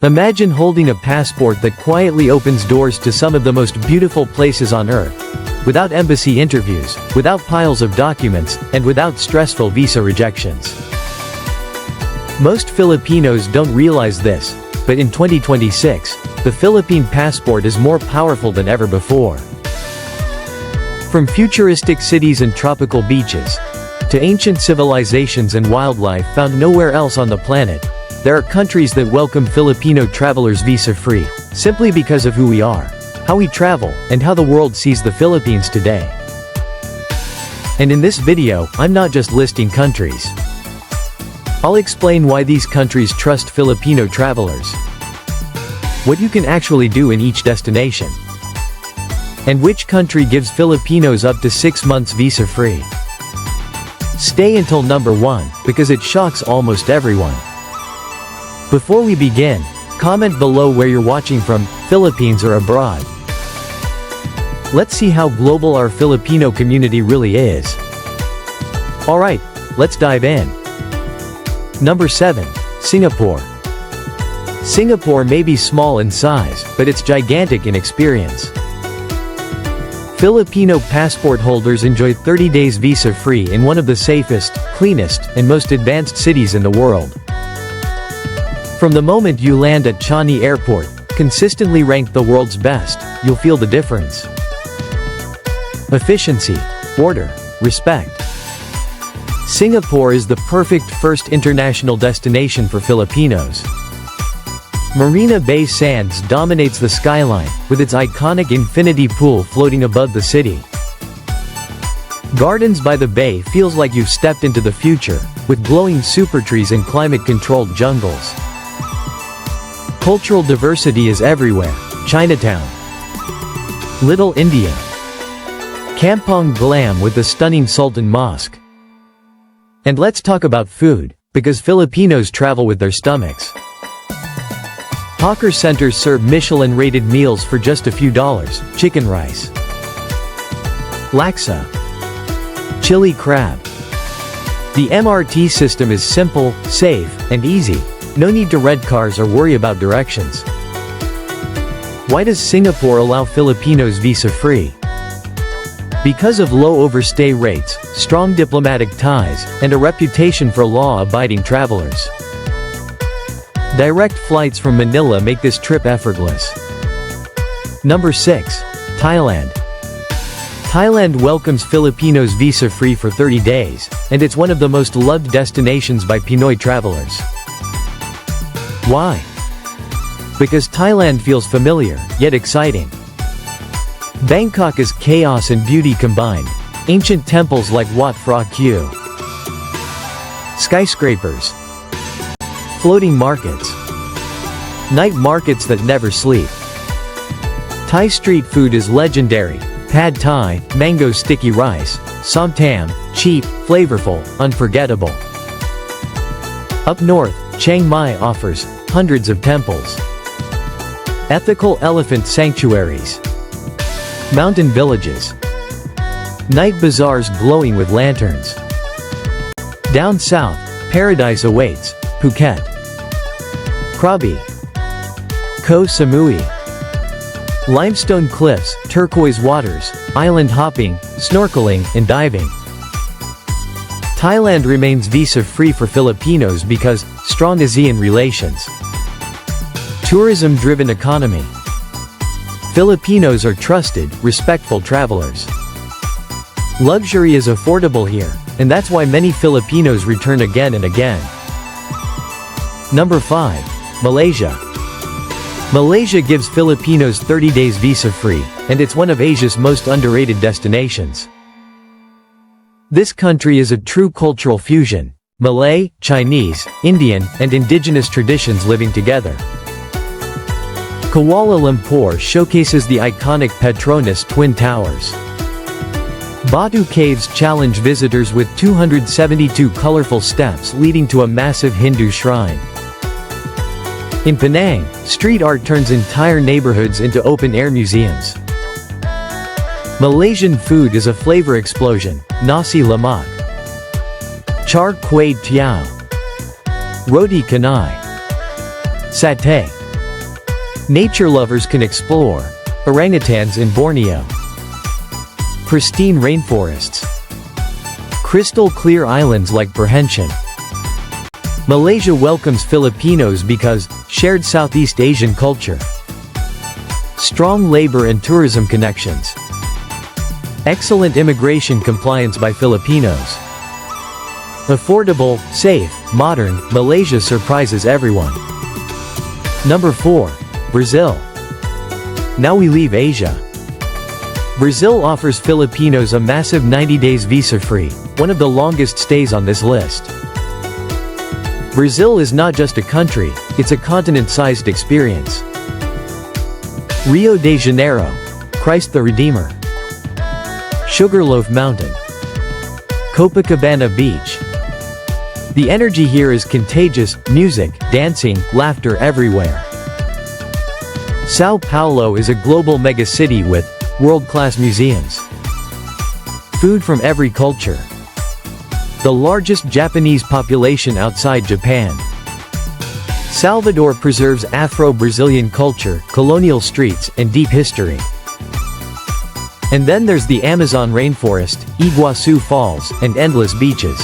Imagine holding a passport that quietly opens doors to some of the most beautiful places on earth. Without embassy interviews, without piles of documents, and without stressful visa rejections. Most Filipinos don't realize this, but in 2026, the Philippine passport is more powerful than ever before. From futuristic cities and tropical beaches, to ancient civilizations and wildlife found nowhere else on the planet, there are countries that welcome Filipino travelers visa-free, simply because of who we are, how we travel, and how the world sees the Philippines today. And in this video, I'm not just listing countries. I'll explain why these countries trust Filipino travelers, what you can actually do in each destination, and which country gives Filipinos up to 6 months visa-free. Stay until number 1, because it shocks almost everyone. Before we begin, comment below where you're watching from, Philippines or abroad. Let's see how global our Filipino community really is. Alright, let's dive in. Number 7. Singapore. Singapore may be small in size, but it's gigantic in experience. Filipino passport holders enjoy 30 days visa-free in one of the safest, cleanest, and most advanced cities in the world. From the moment you land at Changi Airport, consistently ranked the world's best, you'll feel the difference. Efficiency, order, respect. Singapore is the perfect first international destination for Filipinos. Marina Bay Sands dominates the skyline, with its iconic infinity pool floating above the city. Gardens by the bay feels like you've stepped into the future, with glowing super trees and climate-controlled jungles. Cultural diversity is everywhere. Chinatown, Little India, Kampong Glam with the stunning Sultan Mosque. And let's talk about food, because Filipinos travel with their stomachs. Hawker centers serve Michelin-rated meals for just a few dollars. Chicken rice, laksa, chili crab. The MRT system is simple, safe, and easy. No need to rent cars or worry about directions. Why does Singapore allow Filipinos visa-free? Because of low overstay rates, strong diplomatic ties, and a reputation for law-abiding travelers. Direct flights from Manila make this trip effortless. Number 6. Thailand. Thailand welcomes Filipinos visa-free for 30 days, and it's one of the most loved destinations by Pinoy travelers. Why? Because Thailand feels familiar, yet exciting. Bangkok is chaos and beauty combined. Ancient temples like Wat Phra Kew, skyscrapers, floating markets, night markets that never sleep. Thai street food is legendary. Pad Thai, mango sticky rice, som tam, cheap, flavorful, unforgettable. Up north, Chiang Mai offers hundreds of temples, ethical elephant sanctuaries, mountain villages, night bazaars glowing with lanterns. Down south, paradise awaits. Phuket, Krabi, Koh Samui, limestone cliffs, turquoise waters, island hopping, snorkeling, and diving. Thailand remains visa-free for Filipinos because strong ASEAN relations. Tourism-driven economy. Filipinos are trusted, respectful travelers. Luxury is affordable here, and that's why many Filipinos return again and again. Number 5. Malaysia. Malaysia gives Filipinos 30 days visa-free, and it's one of Asia's most underrated destinations. This country is a true cultural fusion. Malay, Chinese, Indian, and indigenous traditions living together. Kuala Lumpur showcases the iconic Petronas Twin Towers. Batu Caves challenge visitors with 272 colorful steps leading to a massive Hindu shrine. In Penang, street art turns entire neighborhoods into open-air museums. Malaysian food is a flavor explosion. Nasi lemak, char kway teow, roti canai, satay, Nature lovers can explore orangutans in Borneo, pristine rainforests, crystal clear islands like Perhentian. Malaysia welcomes Filipinos because shared Southeast Asian culture, strong labor and tourism connections, excellent immigration compliance by Filipinos. Affordable, safe, modern, Malaysia surprises everyone. Number 4. Brazil. Now we leave Asia. Brazil offers Filipinos a massive 90 days visa-free, one of the longest stays on this list. Brazil is not just a country, it's a continent-sized experience. Rio de Janeiro, Christ the Redeemer. Sugarloaf Mountain. Copacabana Beach. The energy here is contagious, music, dancing, laughter everywhere. São Paulo is a global megacity with world-class museums. Food from every culture. The largest Japanese population outside Japan. Salvador preserves Afro-Brazilian culture, colonial streets, and deep history. And then there's the Amazon rainforest, Iguazu Falls, and endless beaches.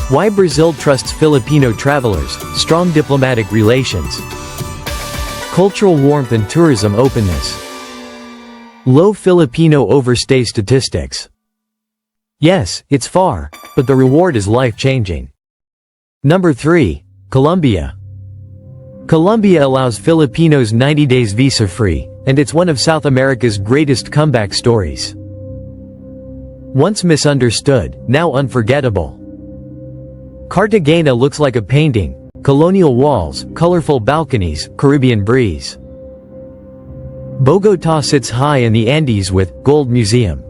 Why Brazil trusts Filipino travelers: strong diplomatic relations, cultural warmth and tourism openness. Low Filipino overstay statistics. Yes, it's far, but the reward is life-changing. Number 3. Colombia. Colombia allows Filipinos 90 days visa-free, and it's one of South America's greatest comeback stories. Once misunderstood, now unforgettable. Cartagena looks like a painting: colonial walls, colorful balconies, Caribbean breeze. Bogotá sits high in the Andes with Gold Museum,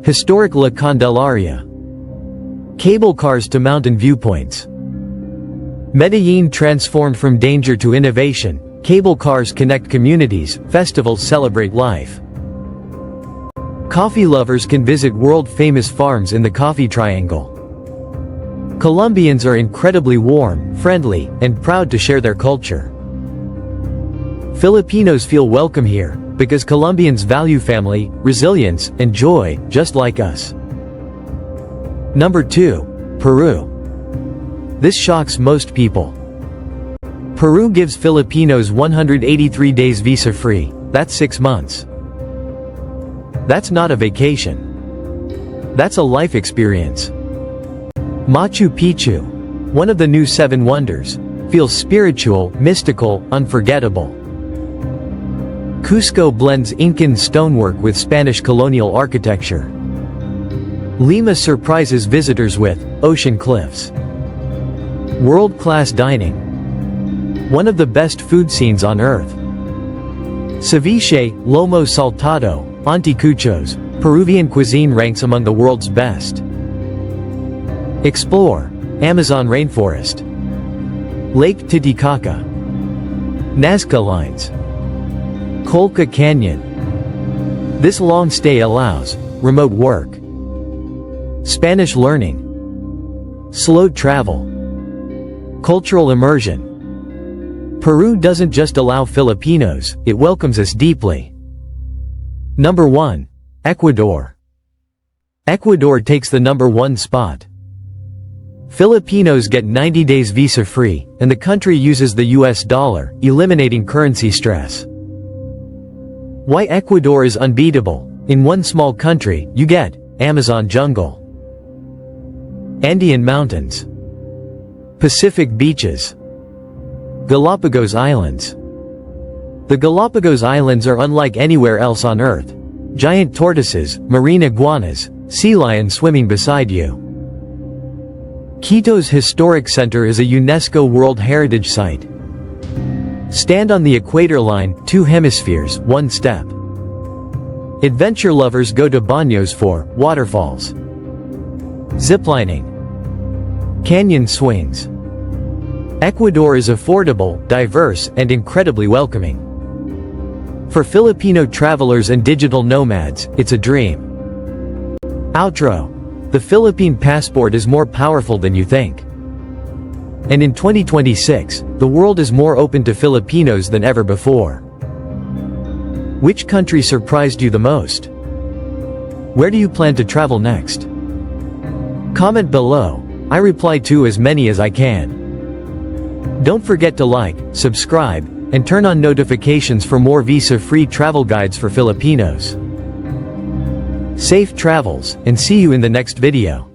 historic La Candelaria, cable cars to mountain viewpoints. Medellin transformed from danger to innovation, cable cars connect communities, festivals celebrate life. Coffee lovers can visit world-famous farms in the Coffee Triangle. Colombians are incredibly warm, friendly, and proud to share their culture. Filipinos feel welcome here, because Colombians value family, resilience, and joy, just like us. Number 2. Peru. This shocks most people. Peru gives Filipinos 183 days visa-free, that's 6 months. That's not a vacation. That's a life experience. Machu Picchu, one of the new 7 wonders, feels spiritual, mystical, unforgettable. Cusco blends Incan stonework with Spanish colonial architecture. Lima surprises visitors with ocean cliffs. World-class dining. One of the best food scenes on earth. Ceviche, lomo saltado, anticuchos, Peruvian cuisine ranks among the world's best. Explore Amazon rainforest, Lake Titicaca, Nazca lines, Colca Canyon. This long stay allows remote work, Spanish learning, slow travel, cultural immersion. Peru doesn't just allow Filipinos, it welcomes us deeply. Number 1. Ecuador. Ecuador takes the number 1 spot. Filipinos get 90 days visa-free, and the country uses the US dollar, eliminating currency stress. Why Ecuador is unbeatable: in one small country, you get Amazon jungle, Andean mountains, Pacific beaches, Galapagos Islands. The Galapagos Islands are unlike anywhere else on Earth. Giant tortoises, marine iguanas, sea lions swimming beside you. Quito's historic center is a UNESCO World Heritage Site. Stand on the equator line, 2 hemispheres, 1 step. Adventure lovers go to Baños for waterfalls, ziplining, canyon swings. Ecuador is affordable, diverse, and incredibly welcoming. For Filipino travelers and digital nomads, it's a dream. Outro. The Philippine passport is more powerful than you think. And in 2026, the world is more open to Filipinos than ever before. Which country surprised you the most? Where do you plan to travel next? Comment below. I reply to as many as I can. Don't forget to like, subscribe, and turn on notifications for more visa-free travel guides for Filipinos. Safe travels, and see you in the next video.